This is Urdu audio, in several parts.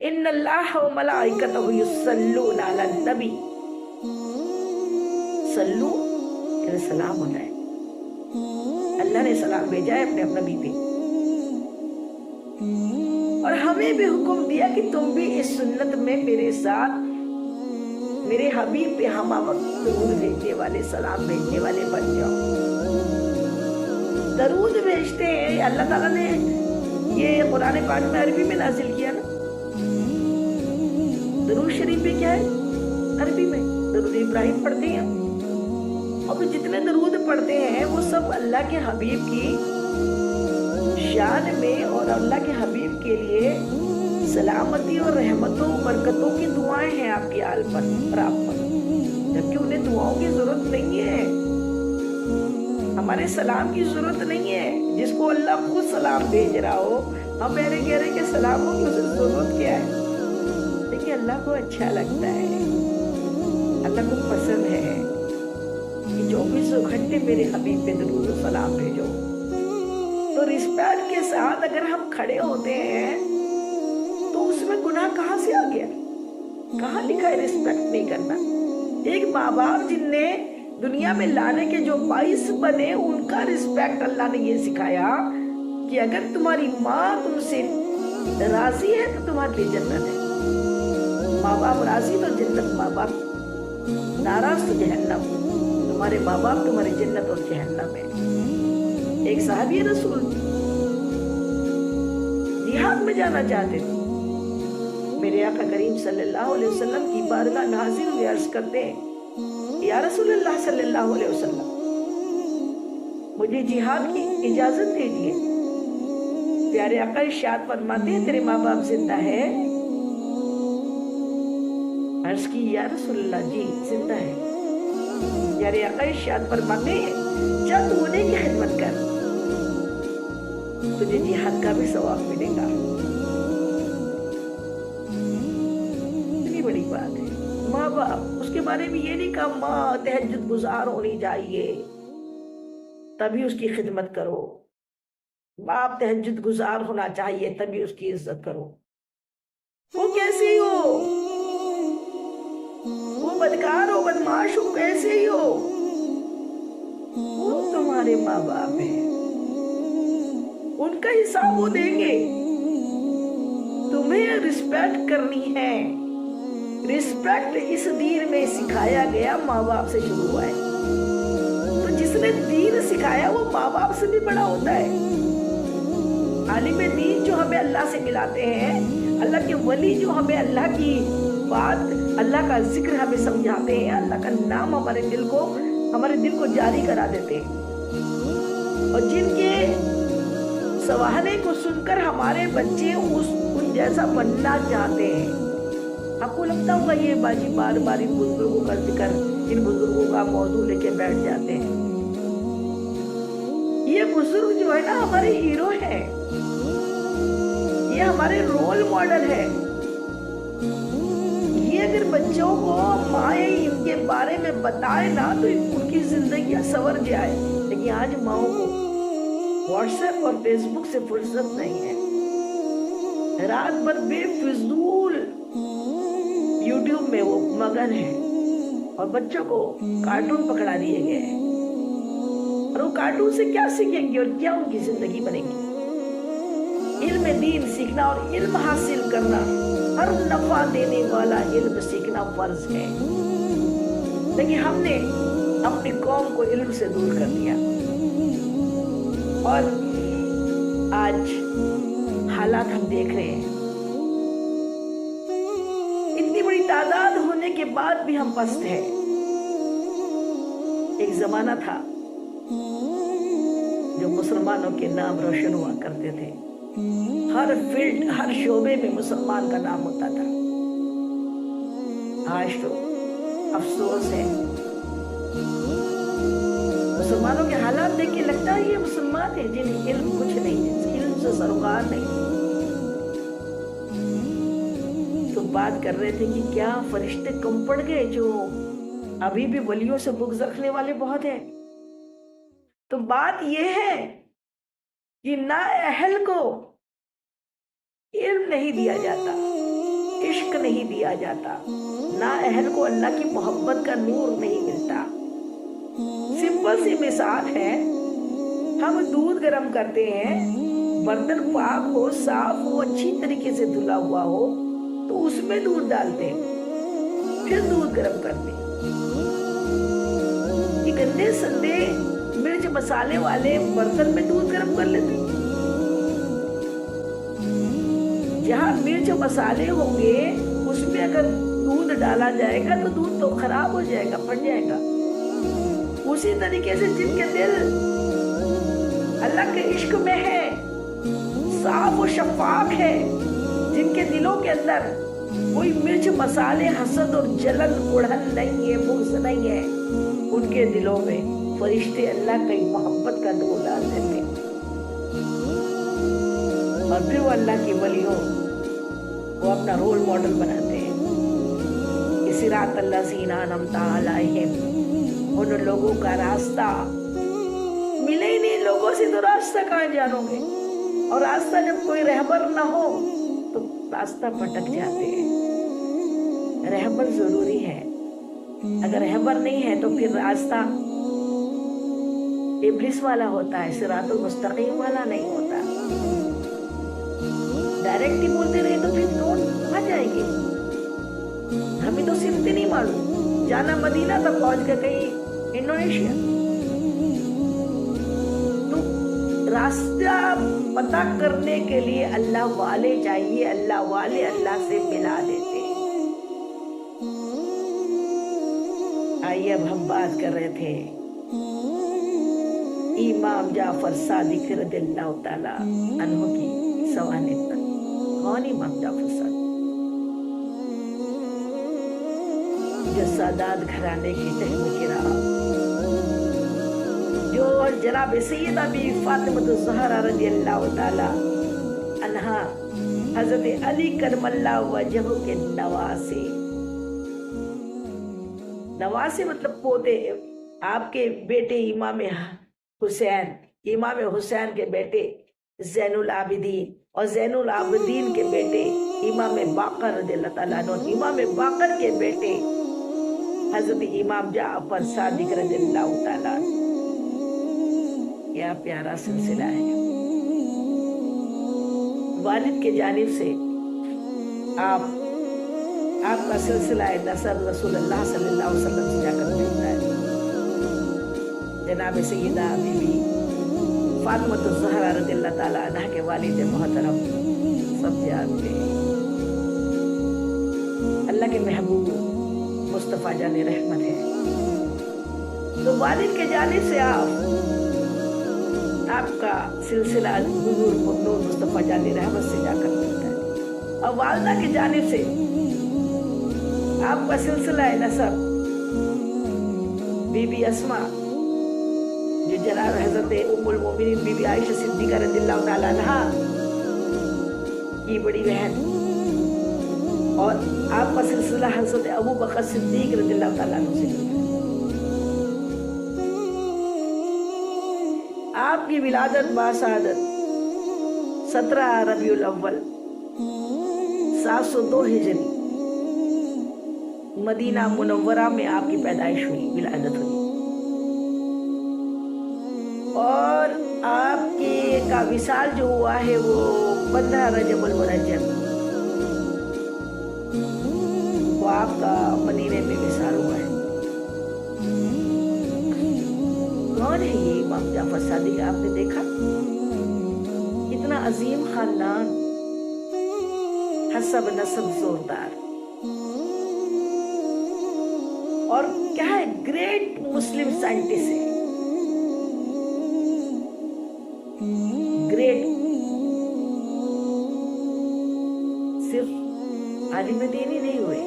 ان اللہ و ملائکتہ یصلون علی النبی، صلو یعنی سلام ہوتا ہے، اللہ نے سلام بھیجا ہے اپنے نبی پہ، اور ہمیں بھی حکم دیا کہ تم بھی اس سنت میں میرے ساتھ میرے حبیب پہ ہم وقت درود بھیجنے والے، سلام بھیجنے والے بن جاؤ۔ درود بھیجتے ہیں اللہ تعالیٰ نے یہ قرآن پاک میں عربی میں نازل کیا نا، درود شریف بھی کیا ہے عربی میں، درود ابراہیم پڑھتے ہیں، اور جتنے درود پڑھتے ہیں وہ سب اللہ کے حبیب کی شان میں اور اللہ کے حبیب کے لیے سلامتی اور رحمتوں برکتوں کی دعائیں ہیں آپ کی آل پر اور آپ پر، جبکہ انہیں دعاؤں کی ضرورت نہیں ہے، ہمارے سلام کی ضرورت نہیں ہے، جس کو اللہ خود سلام بھیج رہا ہو ہم میرے کہہ رہے کہ سلام ہو کہ اسے ضرورت کیا ہے، لیکن اللہ کو اچھا لگتا ہے، اللہ کو پسند ہے کہ 24 گھنٹے میرے حبیب پہ درود و سلام بھیجو۔ تو رسپیکٹ کے ساتھ اگر ہم کھڑے ہوتے ہیں تو اس میں گناہ کہاں سے آ گیا؟ کہاں لکھا ہے رسپیکٹ نہیں کرنا؟ ایک ماں باپ جن نے دنیا میں لانے کے جو باعث بنے ان کا رسپیکٹ اللہ نے یہ سکھایا کہ اگر تمہاری ماں تم سے راضی ہے تو تمہارے لیے جنت ہے، ماں باپ راضی تو جنت، ماں باپ ناراض تو جہنم، تمہارے ماں باپ تمہاری جنت اور جہنم ہے۔ ایک صحابی رسول جہاد میں جانا چاہتے تھے، میرے آقا کریم صلی اللہ علیہ وسلم کی بارگاہ میں حاضر ہوئے، عرض کرتے ہیں یا رسول اللہ صلی اللہ علیہ وسلم مجھے جہاد کی اجازت دیجیے۔ پیارے آقا ارشاد فرماتے ہیں تیرے ماں باپ زندہ ہے؟ عرض کی یا رسول اللہ جی زندہ ہے۔ پیارے آقا ارشاد فرماتے ہیں جب تو انہیں کی خدمت کر تجھے جہاد کا بھی ثواب ملے گا۔ اتنی بڑی بات ہے، ماں باپ، اس کے بارے میں یہ نہیں کہا ماں تہجد گزار ہونی چاہیے تبھی اس کی خدمت کرو، باپ تہجد گزار ہونا چاہیے تبھی اس کی عزت کرو، وہ کیسی ہو، وہ بدکار ہو بدماش ہو کیسے ہی ہو، وہ تمہارے ماں باپ ہیں، ان کا حساب وہ دیں گے، تمہیں رسپیکٹ کرنی ہے۔ رسپیکٹ اس دین میں سکھایا گیا ماں باپ سے شروع ہوا ہے، تو جس نے دین سکھایا وہ ماں باپ سے بھی بڑا ہوتا ہے۔ عالم دین جو ہمیں اللہ سے ملاتے ہیں، اللہ کے ولی جو ہمیں اللہ کی بات، اللہ کا ذکر ہمیں سمجھاتے ہیں، اللہ کا نام ہمارے دل کو جاری کرا دیتے ہیں، اور جن کے سوالے کو سن کر ہمارے بچے ان جیسا بننا چاہتے ہیں۔ آپ کو لگتا ہوگا یہ باجی بار بار ان بزرگوں کا ذکر، ان بزرگوں کا موضوع لے کے بیٹھ جاتے ہیں، یہ بزرگ جو ہے نا ہمارے ہیرو ہیں، یہ ہمارے رول ماڈل ہے، یہ اگر بچوں کو مائیں ان کے بارے میں بتائے نا تو ان کی زندگیاں سنور جائے، لیکن آج ماؤں کو واٹس ایپ اور فیس بک سے فرصت نہیں ہے، رات بھر بے فضول یوٹیوب میں وہ مگن ہے، اور بچوں کو کارٹون پکڑا دیے گئے ہیں، اور وہ کارٹون سے کیا سیکھیں گے اور کیا ان کی زندگی بنے گی؟ علم دین سیکھنا اور علم حاصل کرنا، ہر نفع دینے والا علم سیکھنا فرض ہے، لیکن ہم نے اپنی قوم کو علم سے دور کر دیا، اور آج حالات ہم دیکھ رہے ہیں، اتنی بڑی تعداد ہونے کے بعد بھی ہم پست ہیں۔ ایک زمانہ تھا جو مسلمانوں کے نام روشن ہوا کرتے تھے، ہر فیلڈ ہر شعبے میں مسلمان کا نام ہوتا تھا، آج تو افسوس ہے، مسلمانوں کے حالات دیکھ کے لگتا ہے یہ مسلمان ہیں جنہیں علم کچھ نہیں ہے، علم سے سروکار نہیں۔ تو بات کر رہے تھے کہ کیا فرشتے کم پڑ گئے جو ابھی بھی ولیوں سے بغض رکھنے والے بہت ہیں؟ تو بات یہ ہے کہ نااہل کو علم نہیں دیا جاتا، عشق نہیں دیا جاتا، نااہل کو اللہ کی محبت کا نور نہیں ملتا۔ سمپل سی مثال ہے، ہم دودھ گرم کرتے ہیں، برتن پاک ہو، صاف ہو، اچھی طریقے سے دھلا ہوا ہو تو اس میں دودھ ڈالتے ہیں، پھر دودھ گرم کرتے ہیں۔ یہ گندے سندے مرچ مسالے والے برتن میں دودھ گرم کر لیتے ہیں۔ جہاں مرچ مسالے ہوں گے اس میں اگر دودھ ڈالا جائے گا تو دودھ تو خراب ہو جائے گا، پھٹ جائے گا۔ اسی طریقے سے جن کے دل اللہ کے عشق میں ہے، صاف و شفاف ہے، جن کے دلوں کے اندر کوئی مرچ مسالے، حسد اور جلن، اڑھن نہیں ہے، بغض نہیں ہے، ان کے دلوں میں فرشتے اللہ کی محبت کا نور ڈال دیتے ہیں، اور پھر وہ اللہ کی ولیوں وہ اپنا رول ماڈل بناتے ہیں۔ صراط الذین انعمت علیہم، ان لوگوں کا راستہ ملے ہی نہیں، لوگوں سے تو راستہ کہاں جانو گے، اور راستہ جب کوئی رہبر نہ ہو تو راستہ بھٹک جاتے ہیں۔ رہبر ضروری ہے، اگر رہبر نہیں ہے تو پھر راستہ ابلیس والا ہوتا ہے، صراط المستقیم والا نہیں ہوتا۔ ڈائریکٹ ہی بولتے رہے تو پھر کون کہاں جائے گی؟ ہمیں تو صرف نہیں معلوم، جانا مدینہ تک پہنچ کے کہیں انڈونیشیا۔ تو راستہ پتہ کرنے کے لیے اللہ والے چاہیے، اللہ والے اللہ سے ملا دیتے ہیں۔ آئیے اب ہم بات کر رہے تھے امام جعفر صادق رضی اللہ تعالی عنہ کی سوانح پر۔ کون امام جعفر صادق؟ جو سادات گھرانے کی تحمیل کی رہا، جو جناب سیدہ بی فاطمہ الزہرا رضی اللہ تعالی عنہا، حضرت علی کرم اللہ وجہہ کے نواسے، نواسے مطلب پوتے، آپ کے بیٹے امام حسین، امام حسین کے بیٹے زین العابدین، اور زین العابدین کے بیٹے امام باقر رضی اللہ تعالیٰ عنہ، امام باقر کے بیٹے حضرت امام جعفر صادق رضی اللہ تعالیٰ عنہ۔ کیا پیارا سلسلہ ہے۔ والد کے جانب سے آپ کا سلسلہ نسب رسول اللہ صلی اللہ علیہ وسلم سے جا کر ملتا ہے۔ جناب سیدہ بی بی فاطمہ الزہرا رضی اللہ تعالیٰ عنہ کے والد محترم سب جانتے ہیں، اللہ کے محبوب مصطفیٰ جان رحمت ہے۔ تو والد کے جانب سے آپ کا سلسلہ حضور نور مصطفیٰ جان رحمت سے جا کر ملتا ہے، اور والدہ کی جانب سے آپ کا سلسلہ نسب بی بی اسماء، جو جناب حضرت ام المومنین بی بی عائشہ صدیقہ رضی اللہ تعالیٰ عنہا کی بڑی بہن، اور آپ کا سلسلہ حضرت ابو بکر صدیق رضی اللہ تعالیٰ عنہ سے۔ آپ کی ولادت باسعادت 17 ربیع الاول 702 ہجری مدینہ منورہ میں آپ کی پیدائش ہوئی، ولادت ہوئی، اور آپ کی کا وصال جو ہوا ہے وہ 15 رجب المرجب، وہ آپ کا مدینے میں وصال ہوا ہے۔ کون ہے یہ امام جعفر صادق؟ آپ نے دیکھا کتنا عظیم خاندان، حسب نسب زوردار، اور کیا ہے، گریٹ مسلم سائنٹسٹ ہے، گریٹ، صرف عالم دین ہی نہیں ہوئے،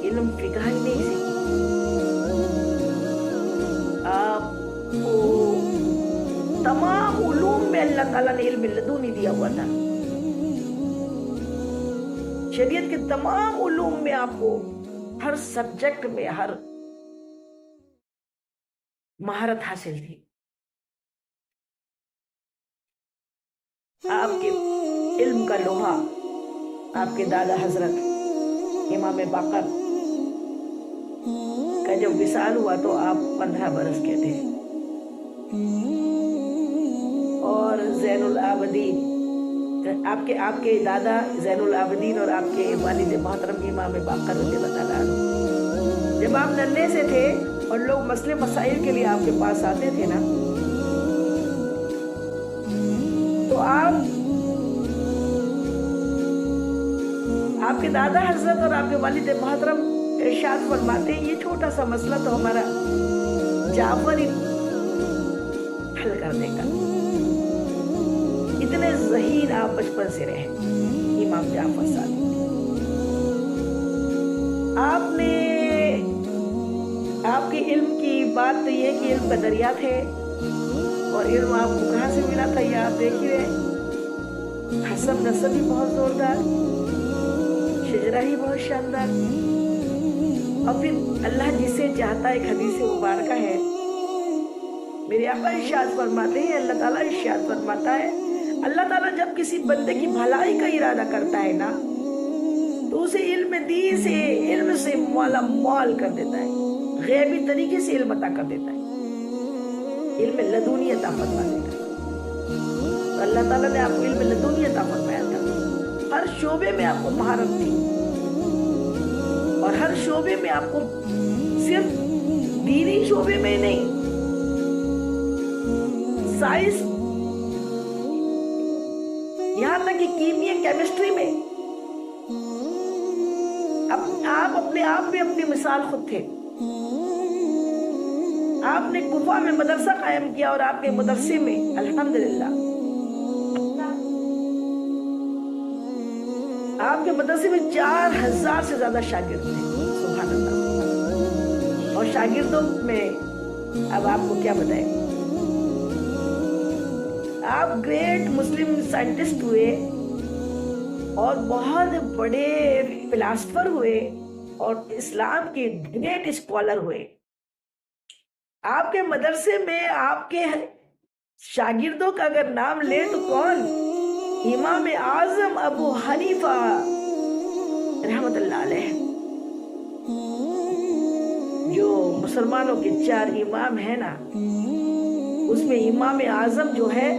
علم فقہ ہی نہیں سیکھی، آپ کو تمام علوم میں اللہ تعالیٰ نے علم لدنی دیا ہوا تھا، شریعت کے تمام علوم میں آپ کو ہر سبجیکٹ میں ہر مہارت حاصل تھی۔ آپ کے علم کا لوہا آپ کے دادا حضرت امام باقر کا جب وصال ہوا تو آپ 15 برس کے تھے، اور زین العابدین آپ کے دادا زین العابدین اور آپ کے والد محترم امام باقر رضی اللہ تعالیٰ عنہ جب آپ ننھے سے تھے اور لوگ مسئلے مسائل کے لیے آپ کے پاس آتے تھے نا، تو آپ کے دادا حضرت اور آپ کے والد محترم ارشاد فرماتے ہیں یہ چھوٹا سا مسئلہ تو ہمارا جعفر ہی حل کر دے گا۔ اتنے ذہین آپ بچپن سے رہے امام جعفر صادق۔ آپ کے علم کی بات تو یہ کہ علم کا دریا تھے، اور علم آپ کو کہاں سے ملا تھا یہ آپ دیکھ ہی رہے، حسب نسب بھی بہت زوردار، شجرہ ہی بہت شاندار، اور پھر اللہ جسے چاہتا ہے، ایک حدیث مبارکہ ہے میرے آقا ارشاد فرماتے ہیں، اللہ تعالیٰ ارشاد فرماتا ہے، اللہ تعالیٰ جب کسی بندے کی بھلائی کا ارادہ کرتا ہے نا تو اسے علم دین سے، علم سے مالا مال کر دیتا ہے، غیبی طریقے سے علم عطا کر دیتا ہے، علم لدنی عطا فرما دیتا ہے۔ تو اللہ تعالیٰ نے آپ کو علم لدنی عطا فرمایا تھا، ہر شعبے میں آپ کو مہارت دی، اور ہر شعبے میں آپ کو صرف دینی شعبے میں نہیں، سائنس، یہاں تک کہ کیمیا کیمسٹری میں آپ اپنے آپ میں اپنی مثال خود تھے۔ آپ نے کوفہ میں مدرسہ قائم کیا، اور آپ کے مدرسے میں الحمدللہ آپ کے مدرسے میں 4000 سے زیادہ شاگرد تھے، سبحان اللہ۔ اور شاگردوں میں اب آپ کو کیا بتائیں، آپ گریٹ مسلم سائنٹسٹ ہوئے، اور بہت بڑے فلاسفر ہوئے، اور اسلام کے گریٹ اسکالر ہوئے۔ آپ کے مدرسے میں آپ کے شاگردوں کا اگر نام لے تو کون؟ امام اعظم ابو حنیفہ رحمت اللہ علیہ، جو مسلمانوں کے 4 امام ہیں نا، اس میں امام اعظم جو ہے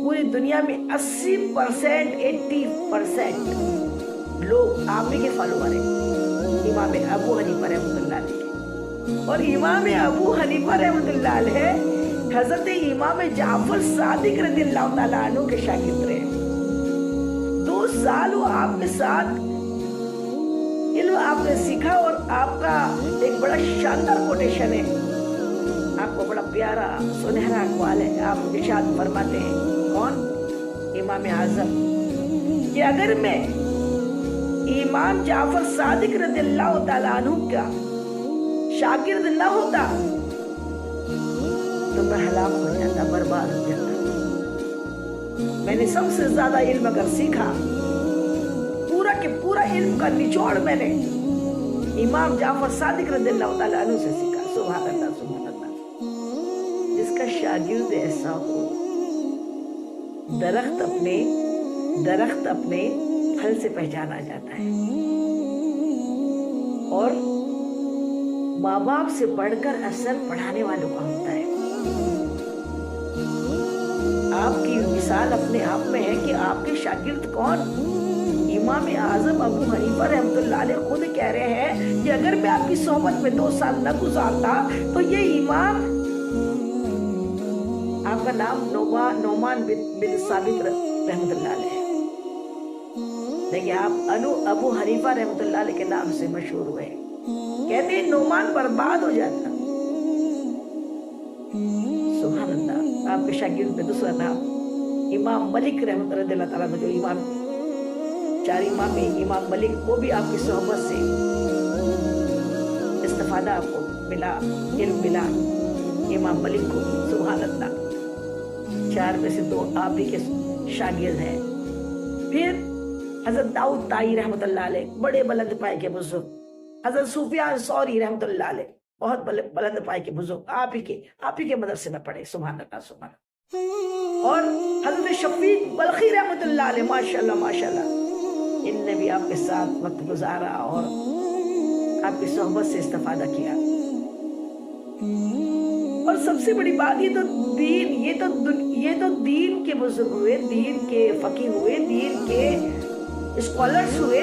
پوری دنیا میں 80% لوگ آپ ہی کے فالوور ہیں، امام ابو حنیفہ رحمۃ اللہ علیہ۔ اور امام ابو حنیفہ رحمۃ اللہ علیہ حضرت امام جعفر صادق رضی اللہ تعالیٰ عنہ کے شاگرد رہے۔ 2 سال وہ آپ کے ساتھ علم آپ نے سیکھا، اور آپ کا ایک بڑا شاندار کوٹیشن ہے، آپ کو بڑا پیارا سنہرا اقوال ہے۔ آپ ارشاد فرماتے ہیں، کون؟ امام اعظم، کہ اگر میں امام جعفر صادق رضی اللہ تعالیٰ عنہ کا شاگرد نہ ہوتا تو میں ہلاک ہو جاتا، برباد ہو جاتا۔ میں نے سب سے زیادہ علم اگر سیکھا، پورا کے پورا علم کا نچوڑ میں نے امام جعفر صادق رضی اللہ تعالیٰ عنہ سے سیکھا۔ سبحان اللہ، سبحان اللہ۔ جس کا شاگرد ایسا ہو، درخت اپنے پھل سے پہچانا جاتا ہے، اور ماں باپ سے بڑھ کر اثر پڑھانے والوں کا ہوتا ہے۔ آپ کی مثال اپنے آپ میں ہے کہ آپ کے شاگرد کون؟ امام اعظم ابو حنیفہ رحمۃ اللہ علیہ خود کہہ رہے ہیں کہ اگر میں آپ کی صحبت میں 2 سال نہ گزارتا تو یہ امام، آپ کا نام نعمان بن ثابت رحمۃ اللہ علیہ، لیکن آپ ابو حنیفہ رحمۃ اللہ علیہ کے نام سے مشہور ہوئے۔ کہتے ہیں نعمان برباد ہو جاتا۔ سبحان اللہ۔ آپ کے شاگرد میں دوسرا نام امام ملک رحمۃ اللہ تعالیٰ، جو امام 4 امام میں امام ملک، وہ بھی آپ کی صحبت سے استفادہ آپ کو ملا، علم ملا امام ملک کو۔ سبحان اللہ۔ 4 میں سے 2 آپ ہی کے شاگرد ہیں۔ پھر حضرت داؤد طائی رحمۃ اللہ علیہ، بڑے بلند پائے کے بزرگ۔ حضرت سفیان ثوری رحمۃ اللہ علیہ، بہت بلند پائے کے بزرگ، آپ ہی کے مدرسے میں پڑھے۔ سبحان اللہ، سبحان اللہ۔ اور حضرت شفیق بلخی رحمۃ اللہ علیہ، ماشاءاللہ ماشاءاللہ، ان نے بھی آپ کے ساتھ وقت گزارا اور آپ کی صحبت سے استفادہ کیا. اور سب سے بڑی بات یہ تو دین کے بزرگ ہوئے, دین کے فقیہ ہوئے, دین کے اسکالرس ہوئے.